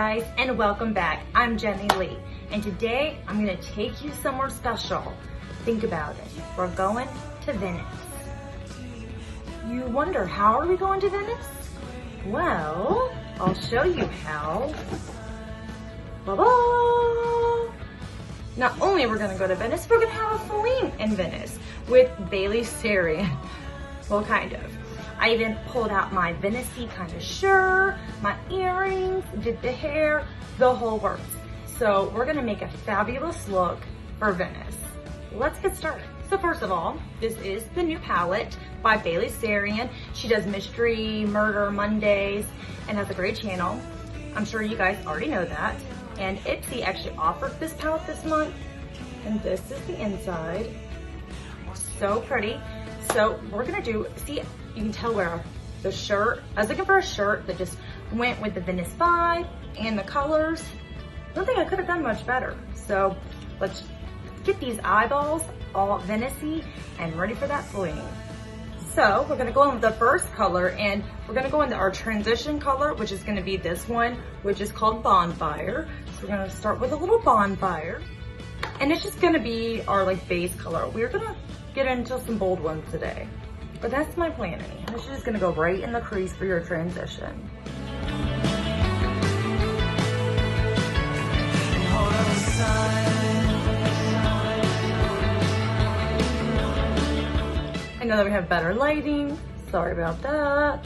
guys, and welcome back. I'm Jenny Lee, and today I'm gonna take you somewhere special. Think about it. We're going to Venice. You wonder, how are we going to Venice? Well, I'll show you how. Ba-ba! Not only are we gonna go to Venice, we're gonna have a fling in Venice with Bailey Sarian. Well, kind of. I even pulled out my Venice-y kind of shirt, my earrings, did the hair, the whole works. So we're gonna make a fabulous look for Venice. Let's get started. So first of all, this is the new palette by Bailey Sarian. She does Mystery Murder Mondays and has a great channel. I'm sure you guys already know that. And Ipsy actually offered this palette this month. And this is the inside. So pretty. So we're gonna do, see, you can tell where the shirt, I was looking for a shirt that just went with the Venice vibe and the colors. I don't think I could have done much better. So let's get these eyeballs all Venice-y and ready for that fling. So we're gonna go in with the first color, and we're gonna go into our transition color, which is gonna be this one, which is called Bonfire. So we're gonna start with a little bonfire. And it's just gonna be our like base color. We're gonna get into some bold ones today. But that's my plan, and this is just gonna go right in the crease for your transition. I know that we have better lighting. Sorry about that.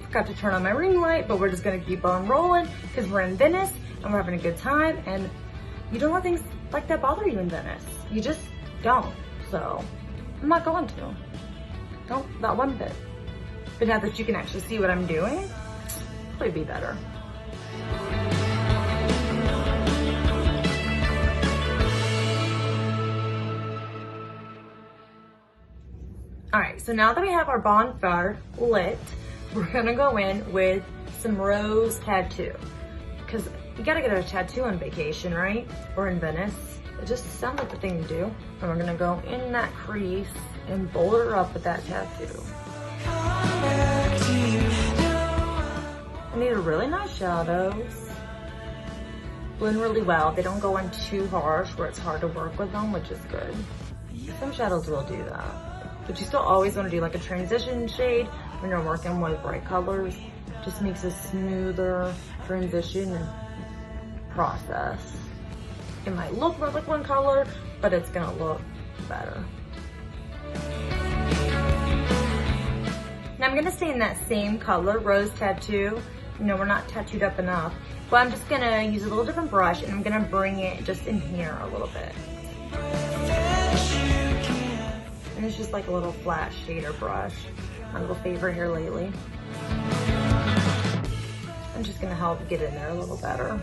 Forgot to turn on my ring light, but we're just gonna keep on rolling because we're in Venice and we're having a good time, and you don't let things like that bother you in Venice. You just don't. So I'm not going to. Don't, not one bit. But now that you can actually see what I'm doing, it'll be better. All right, so now that we have our bonfire lit, we're gonna go in with some rose tattoo. Because you gotta get a tattoo on vacation, right? Or in Venice. It just sounds like the thing to do. And we're gonna go in that crease and bold her up with that tattoo. And these are really nice shadows. Blend really well. They don't go in too harsh where it's hard to work with them, which is good. Some shadows will do that. But you still always wanna do like a transition shade when you're working with bright colors. Just makes a smoother transition and process. It might look more like one color, but it's gonna look better. Now I'm gonna stay in that same color, rose tattoo. You know, we're not tattooed up enough. But I'm just gonna use a little different brush, and I'm gonna bring it just in here a little bit. And it's just like a little flat shader brush. My little favorite here lately. I'm just gonna help get in there a little better.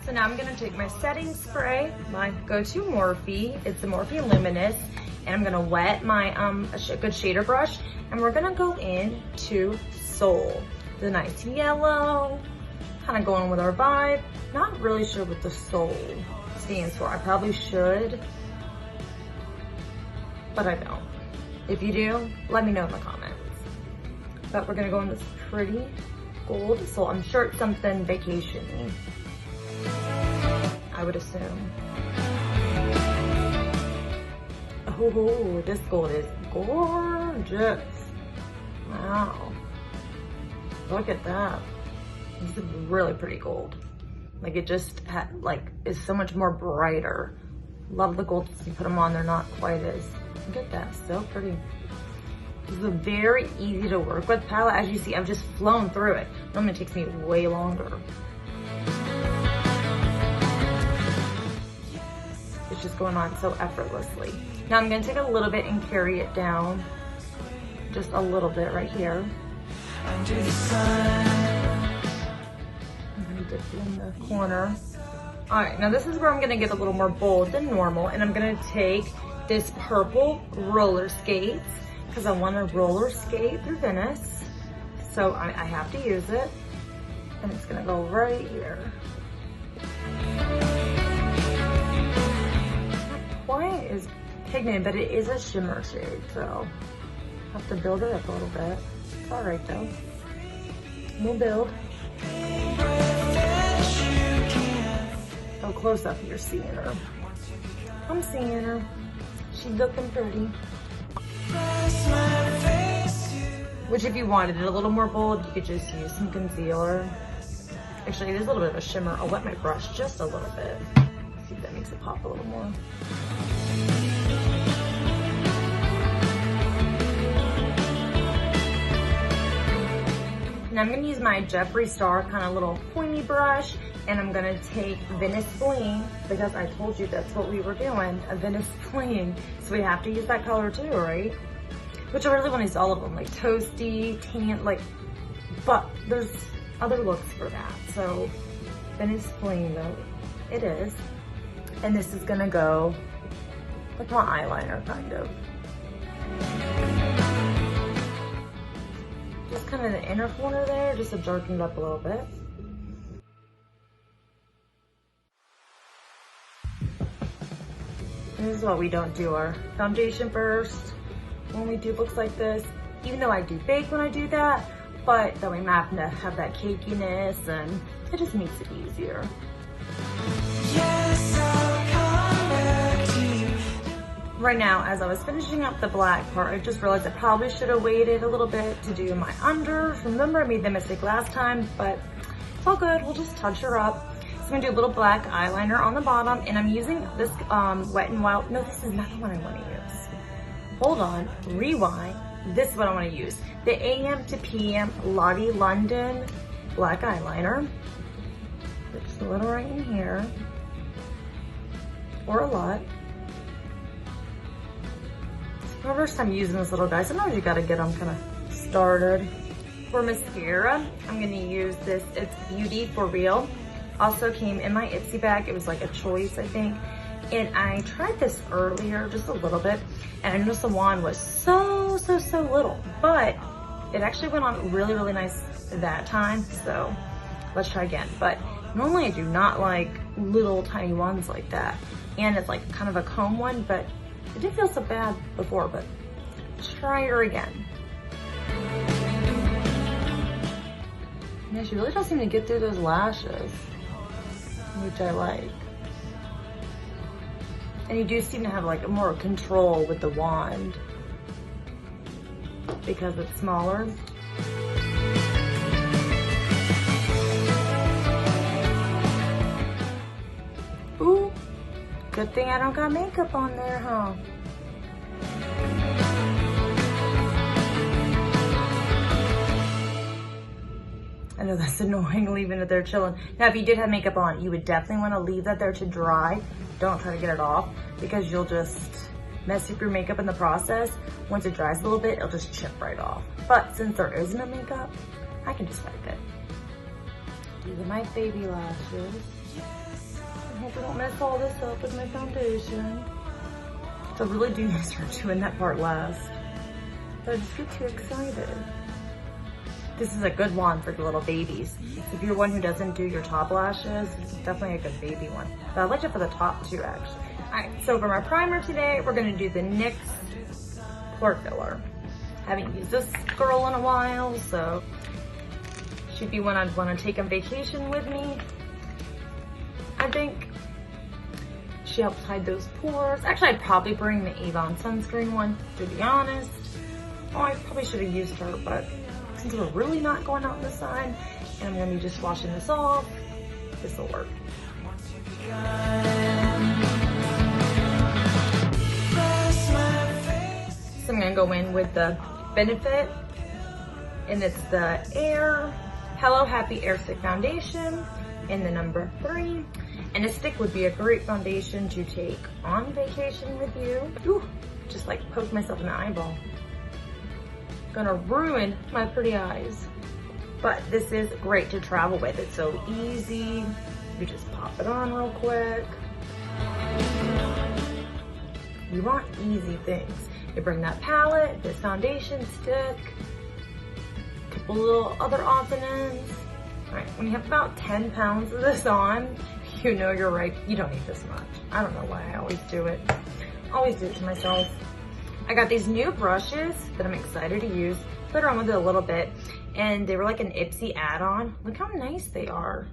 So now I'm gonna take my setting spray, my go-to Morphe. It's the Morphe Luminous, and I'm gonna wet my a good shader brush, and we're gonna go into Soul. The nice yellow, kind of going with our vibe. Not really sure what the Soul stands for. I probably should, but I don't. If you do, let me know in the comments. But we're gonna go in this pretty gold Soul. I'm sure it's something vacation-y, I would assume. Oh, this gold is gorgeous. Wow. Look at that. This is really pretty gold. Like it just is so much more brighter. Love the golds you put them on. They're not quite as, look at that, so pretty. This is a very easy to work with palette. As you see, I've just flown through it. Normally it takes me way longer. It's just going on so effortlessly. Now I'm gonna take a little bit and carry it down. Just a little bit right here. I'm gonna dip it in the corner. All right, now this is where I'm gonna get a little more bold than normal, and I'm gonna take this purple roller skates, because I want to roller skate through Venice. So I have to use it. And it's gonna go right here. Not quite as pigmented, but it is a shimmer shade, so I have to build it up a little bit. It's all right though. We'll build. Oh, close up, you're seeing her. I'm seeing her. She's looking pretty. Which if you wanted it a little more bold, you could just use some concealer. Actually, there's a little bit of a shimmer. I'll wet my brush just a little bit. See if that makes it pop a little more. Now I'm gonna use my Jeffree Star kind of little pointy brush, and I'm gonna take Venice Fling, because I told you that's what we were doing, a Venice Fling. So we have to use that color too, right? Which I really want to use all of them, like toasty, tan, like, but there's other looks for that. So Venice Fling though, it is. And this is gonna go like my eyeliner kind of. Just kind of the inner corner there, just to darken it up a little bit. And this is why we don't do our foundation first when we do looks like this. Even though I do bake when I do that, but then we have to have that cakiness, and it just makes it easier. Yes, I'll come back to you. Right now, as I was finishing up the black part, I just realized I probably should have waited a little bit to do my unders. Remember, I made the mistake last time, but it's all good. We'll just touch her up. So I'm gonna do a little black eyeliner on the bottom, and I'm using this Wet n Wild. No, this is not the one I want to use. Hold on, rewind. This is what I want to use. The AM to PM Lottie London black eyeliner. Put just a little right in here, or a lot. It's my first time using this little guy. Sometimes you gotta get them kind of started. For mascara, I'm gonna use this. It's Beauty for Real. Also came in my Ipsy bag. It was like a choice, I think. And I tried this earlier, just a little bit, and I noticed the wand was so little, but it actually went on really, really nice that time. So let's try again. But normally I do not like little tiny ones like that. And it's like kind of a comb one, but it didn't feel so bad before, but try her again. Yeah, she really does seem to get through those lashes, which I like. And you do seem to have like more control with the wand because it's smaller. Ooh, good thing I don't got makeup on there, huh? I know that's annoying, leaving it there chilling. Now, if you did have makeup on, you would definitely want to leave that there to dry. Don't try to get it off, because you'll just mess up your makeup in the process. Once it dries a little bit, it'll just chip right off. But since there is no makeup, I can just wipe it. These are my baby lashes. I hope I don't mess all this up with my foundation. So I really do need to start doing that part last. But I just get too excited. This is a good wand for little babies. If you're one who doesn't do your top lashes, it's definitely a good baby one. But I like it for the top too, actually. All right, so for my primer today, we're gonna do the NYX pore filler. Haven't used this girl in a while, so she'd be one I'd wanna take on vacation with me. I think she helps hide those pores. Actually, I'd probably bring the Avon sunscreen one, to be honest. Oh, I probably should have used her, but since we're really not going out in the sun, and I'm gonna be just washing this off, this will work. So I'm gonna go in with the Benefit, and it's the Hello Happy Air Stick Foundation in the number 3. And a stick would be a great foundation to take on vacation with you. Ooh, just like poke myself in the eyeball. Gonna ruin my pretty eyes. But this is great to travel with. It's so easy. You just pop it on real quick. You want easy things. You bring that palette, this foundation stick, a couple little other odds and ends. All right, when you have about 10 pounds of this on, you know you're right. You don't need this much. I don't know why I always do it. Always do it to myself. I got these new brushes that I'm excited to use. played around with it a little bit, and they were like an Ipsy add-on. Look how nice they are.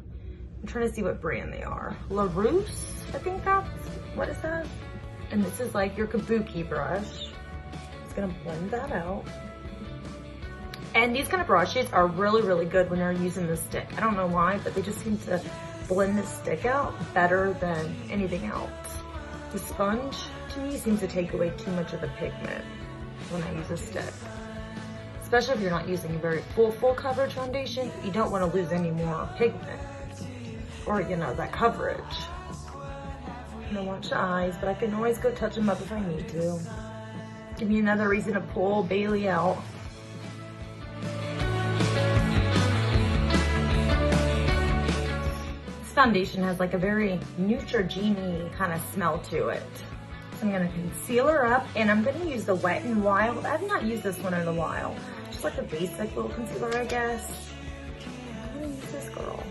I'm trying to see what brand they are. LaRousse, I think that's, what is that? And this is like your kabuki brush. It's gonna blend that out. And these kind of brushes are really, really good when they're using the stick. I don't know why, but they just seem to blend the stick out better than anything else. The sponge, to me, seems to take away too much of the pigment when I use a stick. Especially if you're not using a very full coverage foundation, you don't want to lose any more pigment or, you know, that coverage. I'm gonna watch the eyes, but I can always go touch them up if I need to. Give me another reason to pull Bailey out. This foundation has like a very Neutrogena kind of smell to it. So I'm gonna conceal her up, and I'm gonna use the Wet n Wild. I've not used this one in a while. Just like a basic little concealer, I guess. I'm gonna use this girl.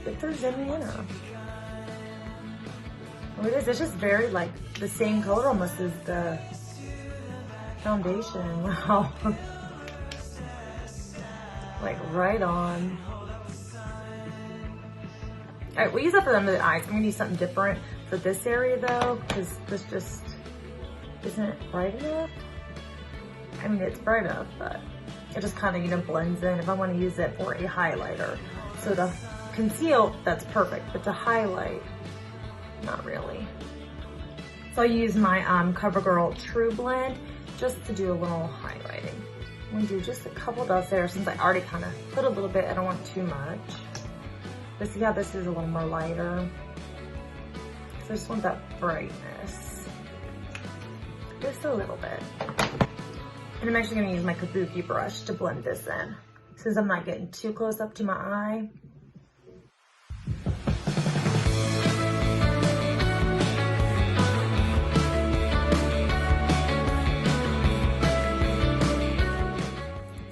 If there's any in her. Oh, it is. It's just very like the same color almost as the foundation. Wow. Like right on. All right, we'll use that for the under the eyes. I'm gonna use something different for this area though, because this just isn't bright enough. I mean, it's bright enough, but it just kind of, you know, blends in if I want to use it for a highlighter. So to conceal, that's perfect, but to highlight, not really. So I use my CoverGirl True Blend just to do a little highlighting. I'm gonna do just a couple dots there since I already kind of put a little bit. I don't want too much. But see how this is a little more lighter? So I just want that brightness. Just a little bit. And I'm actually gonna use my kabuki brush to blend this in since I'm not getting too close up to my eye.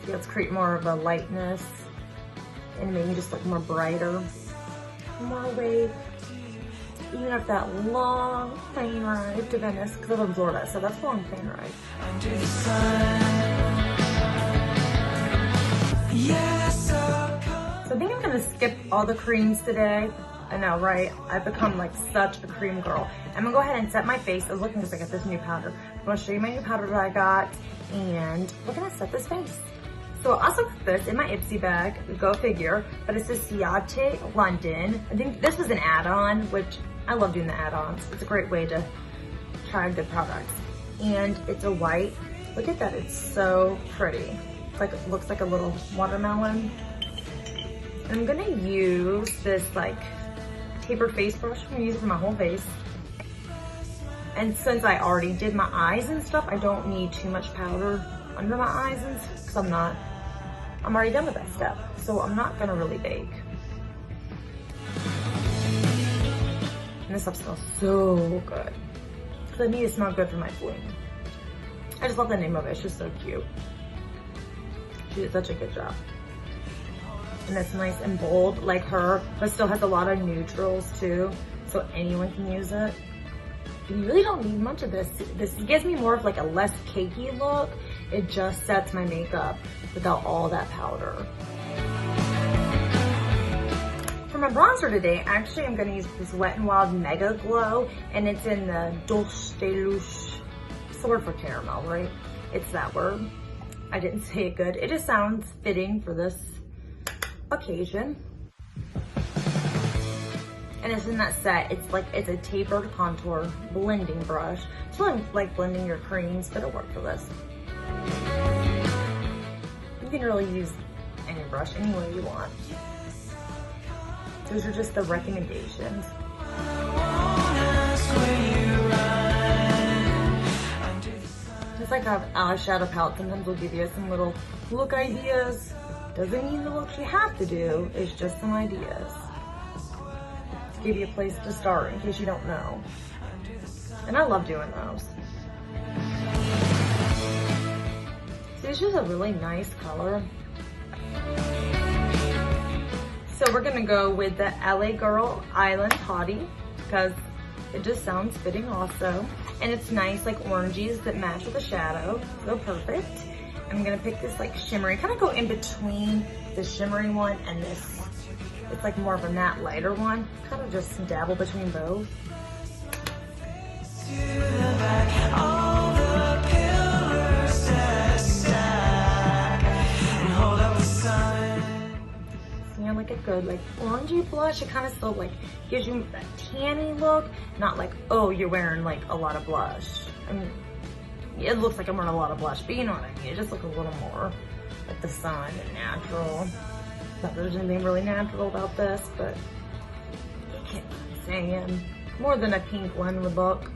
See, let's create more of a lightness and make me just look more brighter, more awake. Even if that long plane ride to Venice, because I live in Florida, so that's a long plane ride. So I think I'm gonna skip all the creams today. I know, right? I've become like such a cream girl. I'm gonna go ahead and set my face. I was looking because I got this new powder. I'm gonna show you my new powder that I got, and we're gonna set this face. So I also put this in my Ipsy bag, go figure, but it's a Ciate London. I think this was an add-on, which I love doing the add-ons. It's a great way to try good products. And it's a white. Look at that, it's so pretty. It's like, it looks like a little watermelon. And I'm gonna use this like tapered face brush. I'm gonna use it for my whole face. And since I already did my eyes and stuff, I don't need too much powder under my eyes because I'm already done with that step. So I'm not gonna really bake. And this stuff smells so good. Because I need to smell good for my Fling. I just love the name of it, it's just so cute. She did such a good job. And it's nice and bold like her, but still has a lot of neutrals too. So anyone can use it. You really don't need much of this. This gives me more of like a less cakey look. It just sets my makeup without all that powder. For my bronzer today, actually I'm gonna use this Wet n Wild Mega Glow, and it's in the Dulce de Luce. It's the word for caramel, right? It's that word. I didn't say it good. It just sounds fitting for this occasion. And it's in that set. It's a tapered contour blending brush. It's really like blending your creams, but it'll work for this. You can really use any brush any way you want. Those are just the recommendations. Just like our eyeshadow palette, sometimes we'll give you some little look ideas. Doesn't mean the looks you have to do, it's just some ideas. To give you a place to start in case you don't know. And I love doing those. See, it's just a really nice color. So we're gonna go with the LA Girl Island Hottie because it just sounds fitting also. And it's nice, like oranges that match with the shadow, so perfect. I'm gonna pick this like shimmery, kind of go in between the shimmery one and this. It's like more of a matte lighter one. Kind of just dabble between both. Yeah, like a good like orangey blush. It kind of still like gives you that tanny look, not like, oh, you're wearing like a lot of blush. I mean, it looks like I'm wearing a lot of blush, but you know what I mean. It just looks a little more like the sun and natural. Not that there's anything really natural about this, but you get what I'm saying. More than a pink one would look.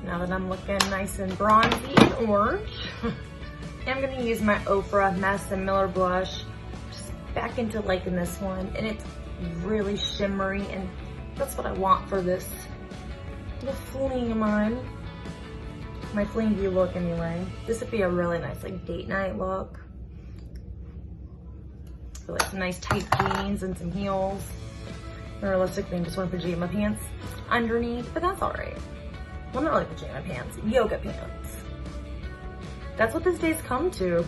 Now that I'm looking nice and bronzy and orange. I'm gonna use my Ofra Mess and Miller blush. Just back into liking this one. And it's really shimmery, and that's what I want for this little fling of mine. My flingy look anyway. This would be a really nice like date night look. So like some nice tight jeans and some heels. And realistically, I'm just wearing pajama pants underneath, but that's all right. Well, not really pajama pants, yoga pants. That's what this day's come to.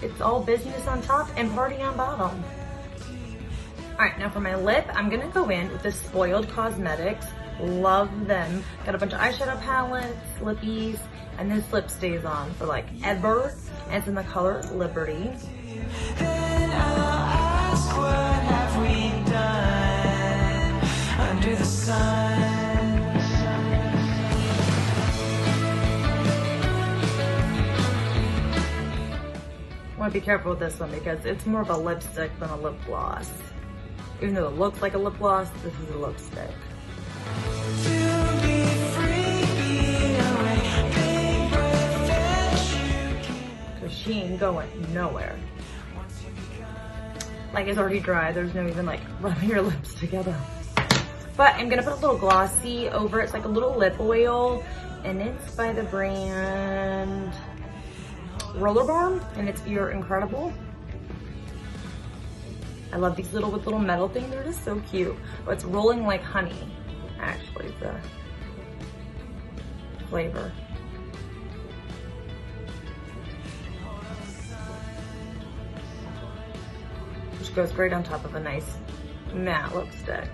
It's all business on top and party on bottom. All right, now for my lip, I'm gonna go in with the Spoiled Cosmetics. Love them. Got a bunch of eyeshadow palettes, lippies, and this lip stays on for like ever. And it's in the color Liberty. Then I'll ask, what have we done under the sun? I want to be careful with this one because it's more of a lipstick than a lip gloss. Even though it looks like a lip gloss, this is a lipstick. Because she ain't going nowhere. Like, it's already dry. There's no even like rubbing your lips together. But I'm gonna put a little glossy over it. It's like a little lip oil, and it's by the brand Rollerbar, and it's You're Incredible. I love these little with little metal things. They're just so cute. Oh, it's Rolling Like Honey, actually, the flavor. Which goes great on top of a nice matte lipstick.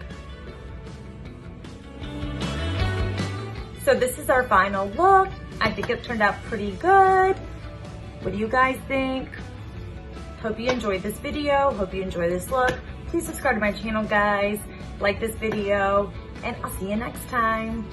So this is our final look. I think it turned out pretty good. What do you guys think? Hope you enjoyed this video. Hope you enjoy this look. Please subscribe to my channel, guys. Like this video, and I'll see you next time.